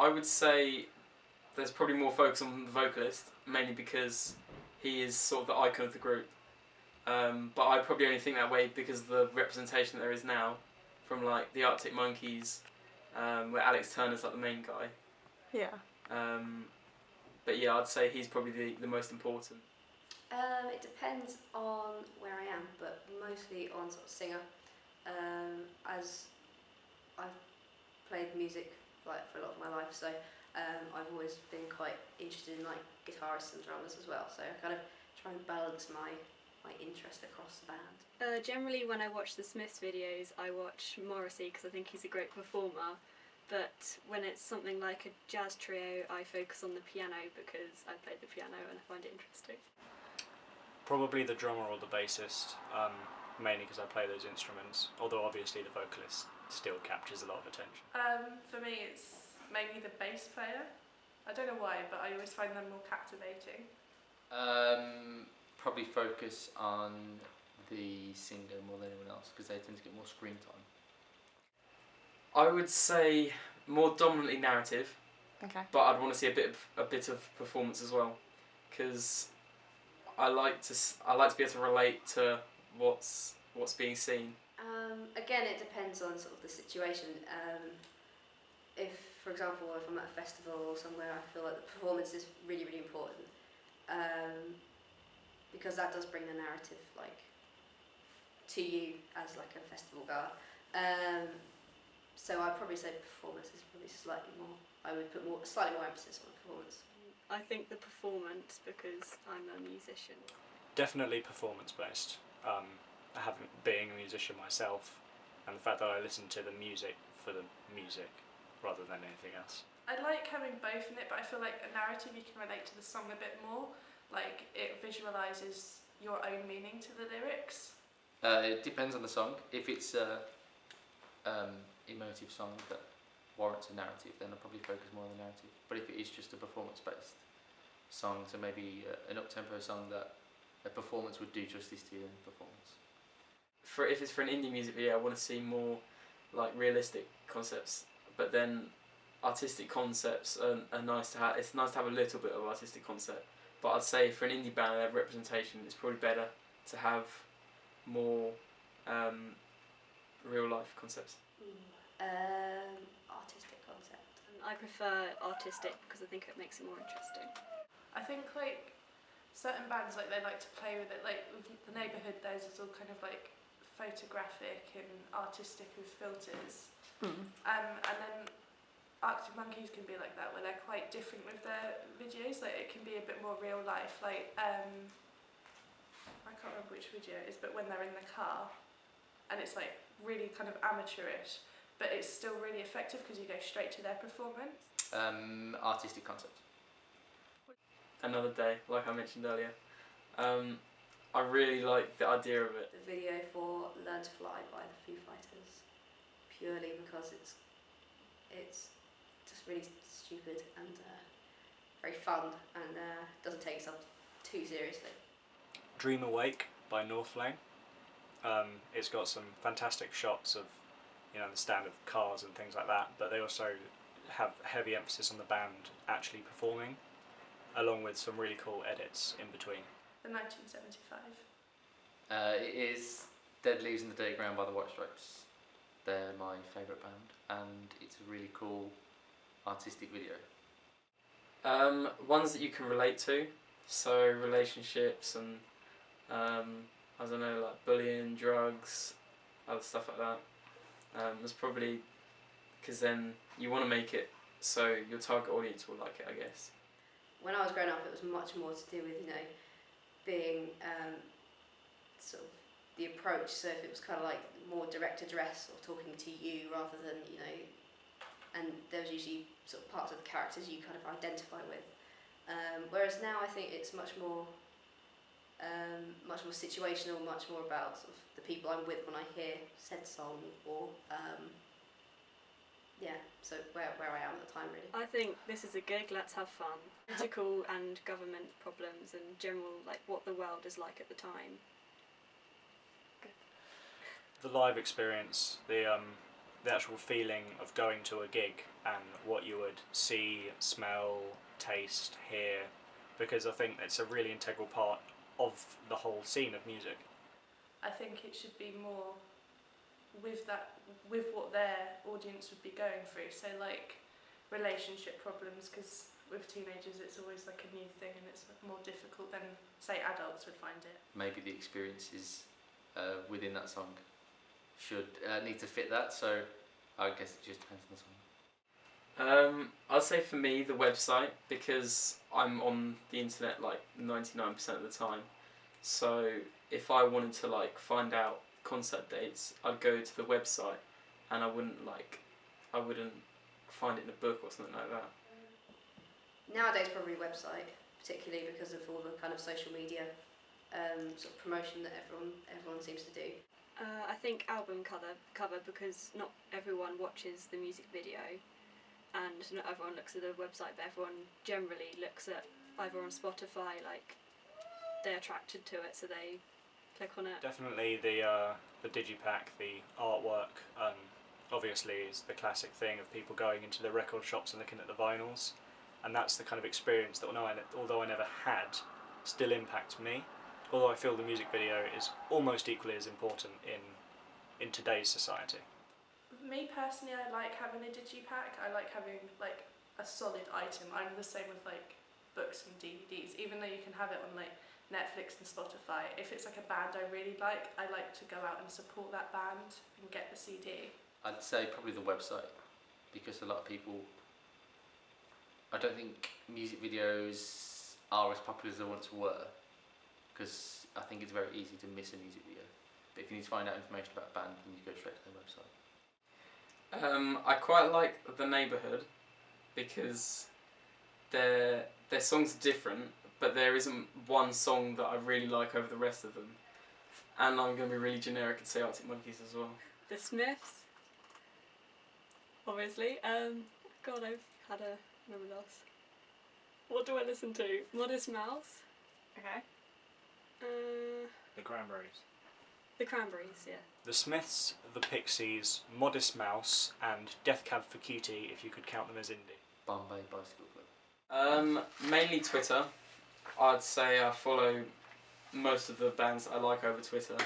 I would say there's probably more focus on the vocalist, mainly because he is sort of the icon of the group. But I probably only think that way because of the representation that there is now, from like the Arctic Monkeys, where Alex Turner's like the main guy. Yeah. But yeah, I'd say he's probably the most important. It depends on where I am, but mostly on sort of singer. As I've played music like for a lot of my life, so I've always been quite interested in like guitarists and drummers as well. So I kind of try and balance my interest across the band. Generally, when I watch the Smiths videos, I watch Morrissey because I think he's a great performer. But when it's something like a jazz trio, I focus on the piano because I play the piano and I find it interesting. Probably the drummer or the bassist, mainly because I play those instruments, although obviously the vocalist still captures a lot of attention. For me it's mainly the bass player. I don't know why, but I always find them more captivating. Probably focus on the singer more than anyone else because they tend to get more screen time. I would say more dominantly narrative. Okay. But I'd want to see a bit of performance as well, because I like to be able to relate to what's being seen. Again, it depends on sort of the situation. If, for example, if I'm at a festival or somewhere, I feel like the performance is really, really important, because that does bring the narrative like to you as like a festival goer. So I'd probably say performance is probably slightly more. I would put slightly more emphasis on performance. I think the performance because I'm a musician. Definitely performance based. Being a musician myself, and the fact that I listen to the music for the music rather than anything else. I like having both in it, but I feel like a narrative you can relate to the song a bit more. Like it visualises your own meaning to the lyrics. It depends on the song. If it's a emotive song that warrants a narrative, then I'll probably focus more on the narrative. But if it is just a performance-based song, so maybe an up-tempo song that a performance would do justice to the performance. If it's for an indie music video, I want to see more like realistic concepts. But then artistic concepts are nice to have. It's nice to have a little bit of artistic concept. But I'd say for an indie band, their representation, it's probably better to have more real life concepts. Artistic concept. I prefer artistic because I think it makes it more interesting. I think like certain bands like they like to play with it. Like with the Neighbourhood, theirs is all kind of like photographic and artistic with filters. And then Arctic Monkeys can be like that, where they're quite different with their videos. Like it can be a bit more real life. Like I can't remember which video it is, but when they're in the car, and it's like really kind of amateurish, but it's still really effective because you go straight to their performance. Artistic concept. Another Day, like I mentioned earlier. I really like the idea of it. The video for Learn to Fly by the Foo Fighters, purely because it's just really stupid and very fun and doesn't take itself too seriously. Dream Awake by Northlane. It's got some fantastic shots of the stand of cars and things like that, but they also have heavy emphasis on the band actually performing, along with some really cool edits in between. The 1975. It is Dead Leaves in the Dirty Ground by the White Stripes. They're my favourite band, and it's a really cool artistic video. Ones that you can relate to, so relationships and I don't know, like bullying, drugs, other stuff like that. That's probably because then you want to make it so your target audience will like it, I guess. When I was growing up, it was much more to do with being sort of the approach. So if it was kind of like more direct address or talking to you rather than and there was usually sort of parts of the characters you kind of identify with. Whereas now I think it's much more situational, much more about sort of the people I'm with when I hear said song, or so where I am at the time really. I think this is a gig, let's have fun. Political and government problems and general like what the world is like at the time. The live experience, the the actual feeling of going to a gig and what you would see, smell, taste, hear, because I think it's a really integral part of the whole scene of music. I think it should be more with what their audience would be going through. So like relationship problems, because with teenagers it's always like a new thing and it's more difficult than say adults would find it. Maybe the experiences within that song should need to fit that. So I guess it just depends on the song. I'd say for me the website, because I'm on the internet like 99% of the time. So if I wanted to like find out concert dates, I'd go to the website, and I wouldn't find it in a book or something like that. Nowadays, probably website, particularly because of all the kind of social media sort of promotion that everyone seems to do. I think album cover because not everyone watches the music video, and not everyone looks at the website, but everyone generally looks at either on Spotify, like they're attracted to it, so they click on it. Definitely the digipack, the artwork, obviously is the classic thing of people going into the record shops and looking at the vinyls, and that's the kind of experience that although I never had, still impacts me. Although I feel the music video is almost equally as important in today's society. Me personally, I like having a digipack. I like having like a solid item. I'm the same with like books and DVDs, even though you can have it on like Netflix and Spotify. If it's like a band I really like, I like to go out and support that band and get the CD. I'd say probably the website, because a lot of people, I don't think music videos are as popular as they once were, because I think it's very easy to miss a music video. But if you need to find out information about a band, then you go straight to their website. I quite like The Neighbourhood because their songs are different, but there isn't one song that I really like over the rest of them. And I'm going to be really generic and say Arctic Monkeys as well. The Smiths, obviously. God, I've had a memory loss. What do I listen to? Modest Mouse. Okay. The Cranberries. The Cranberries, yeah. The Smiths, the Pixies, Modest Mouse, and Death Cab for Cutie, if you could count them as indie. Bombay Bicycle Club. Mainly Twitter. I'd say I follow most of the bands I like over Twitter,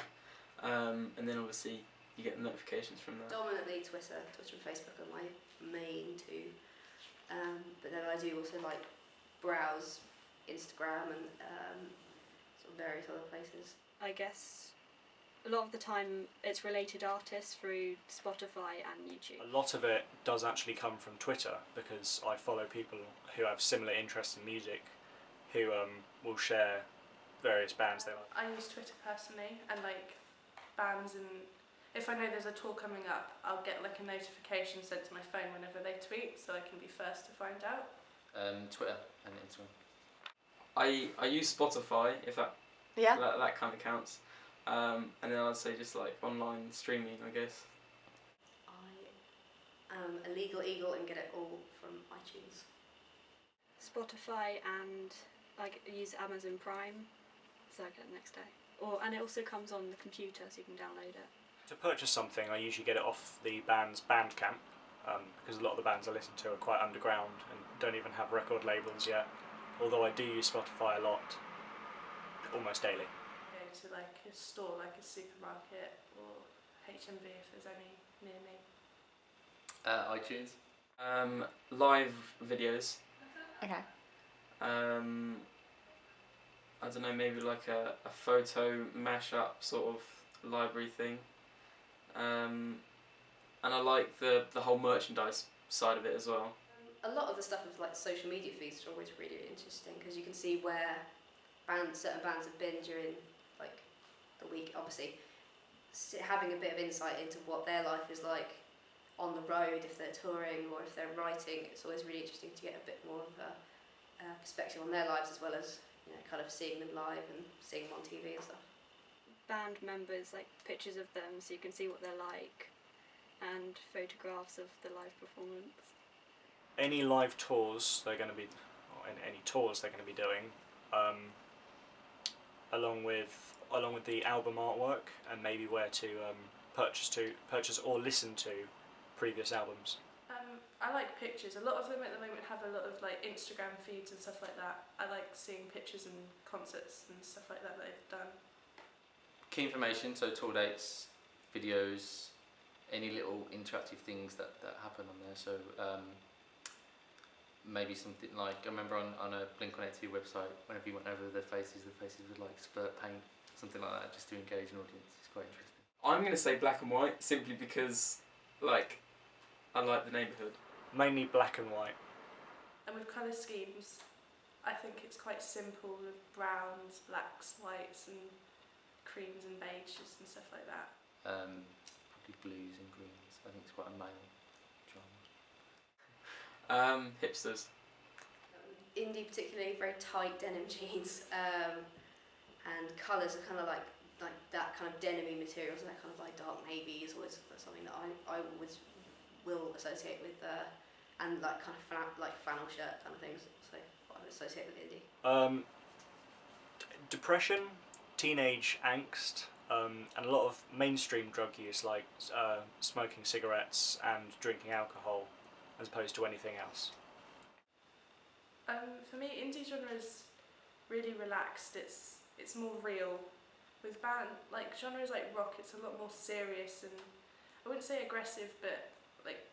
and then obviously you get the notifications from that. Dominantly Twitter and Facebook are my main two, but then I do also like browse Instagram and sort of various other places. I guess a lot of the time it's related artists through Spotify and YouTube. A lot of it does actually come from Twitter, because I follow people who have similar interests in music, who will share various bands they like. I use Twitter personally, and like bands, and if I know there's a tour coming up, I'll get like a notification sent to my phone whenever they tweet, so I can be first to find out. Twitter and Instagram. I use Spotify, if that kind of counts, and then I'd say just like online streaming, I guess. I am a legal eagle and get it all from iTunes. Spotify, and I use Amazon Prime, so I get it next day. And it also comes on the computer, so you can download it. To purchase something, I usually get it off the band's Bandcamp, because a lot of the bands I listen to are quite underground and don't even have record labels yet, although I do use Spotify a lot, almost daily. Go to like a store, like a supermarket or HMV if there's any near me. iTunes. Live videos. Okay. I don't know, maybe like a photo mashup sort of library thing. And I like the whole merchandise side of it as well. A lot of the stuff with like social media feeds are always really interesting because you can see where certain bands have been during like the week. Obviously, having a bit of insight into what their life is like on the road, if they're touring or if they're writing, it's always really interesting to get a bit more of a perspective on their lives, as well as kind of seeing them live and seeing them on TV and stuff. Band members, like pictures of them, so you can see what they're like, and photographs of the live performance. Any live tours they're going to be, or any tours they're going to be doing, along with the album artwork, and maybe where to purchase or listen to previous albums? I like pictures. A lot of them at the moment have a lot of like Instagram feeds and stuff like that. I like seeing pictures and concerts and stuff like that they've done. Key information, so tour dates, videos, any little interactive things that happen on there. So maybe something like, I remember on a Blink-182 website, whenever you went over the faces would like spurt paint, something like that, just to engage an audience. It's quite interesting. I'm going to say black and white simply because, like, I like the neighbourhood. Mainly black and white. And with colour schemes, I think it's quite simple with browns, blacks, whites and creams and beiges and stuff like that. Probably blues and greens. I think it's quite a male genre. Hipsters. Indie particularly, very tight denim jeans, and colours are kind of like that kind of denim-y materials, that kind of like dark navy is always something that I always will associate with, and like kind of like flannel shirt kind of things. So what I would associate with indie. Depression, teenage angst, and a lot of mainstream drug use like smoking cigarettes and drinking alcohol, as opposed to anything else. For me, indie genre is really relaxed. It's more real. With like genres like rock, it's a lot more serious and I wouldn't say aggressive, but like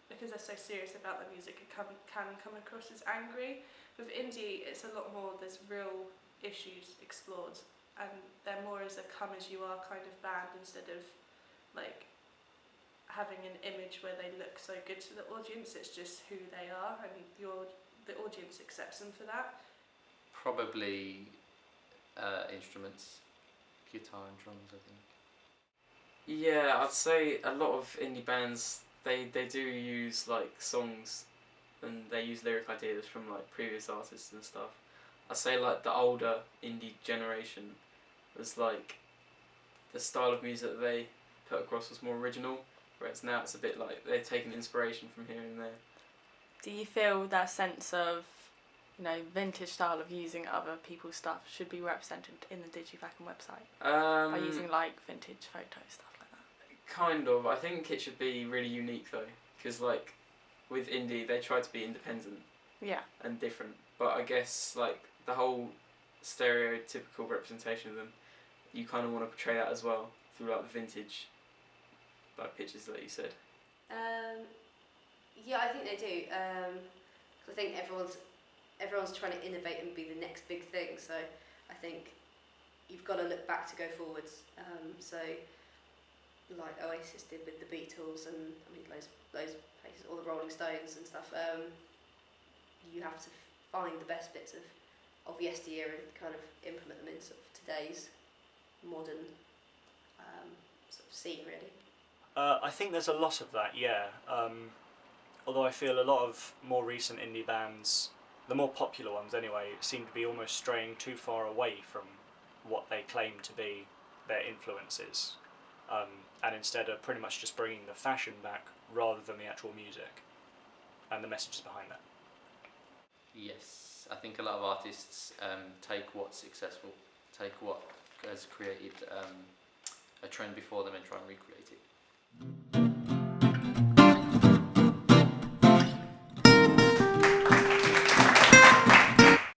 because they're so serious about the music, it can come across as angry. With indie, it's a lot more. There's real issues explored, and they're more as a come as you are kind of band instead of like having an image where they look so good to the audience. It's just who they are, and the audience accepts them for that. Probably instruments, guitar and drums, I think. Yeah, I'd say a lot of indie bands, they do use like songs and they use lyric ideas from like previous artists and stuff. I'd say like the older indie generation was like the style of music that they put across was more original, whereas now it's a bit like they're taking inspiration from here and there. Do you feel that sense of, you know, vintage style of using other people's stuff should be represented in the DigiVacuum website by using like vintage photos, stuff like that? Kind of. I think it should be really unique though, because like with indie they try to be independent Yeah. and different, but I guess like the whole stereotypical representation of them, you kind of want to portray that as well through like the vintage like pictures that you said. Yeah, I think they do. 'Cause I think everyone's trying to innovate and be the next big thing. So I think you've got to look back to go forwards. So like Oasis did with the Beatles, and I mean loads places, all the Rolling Stones and stuff. You have to find the best bits of yesteryear and kind of implement them in sort of today's modern sort of scene, really. I think there's a lot of that, yeah. Although I feel a lot of more recent indie bands, the more popular ones anyway, seem to be almost straying too far away from what they claim to be their influences, and instead are pretty much just bringing the fashion back rather than the actual music and the messages behind that. Yes, I think a lot of artists take what's successful, take what has created a trend before them and try and recreate it.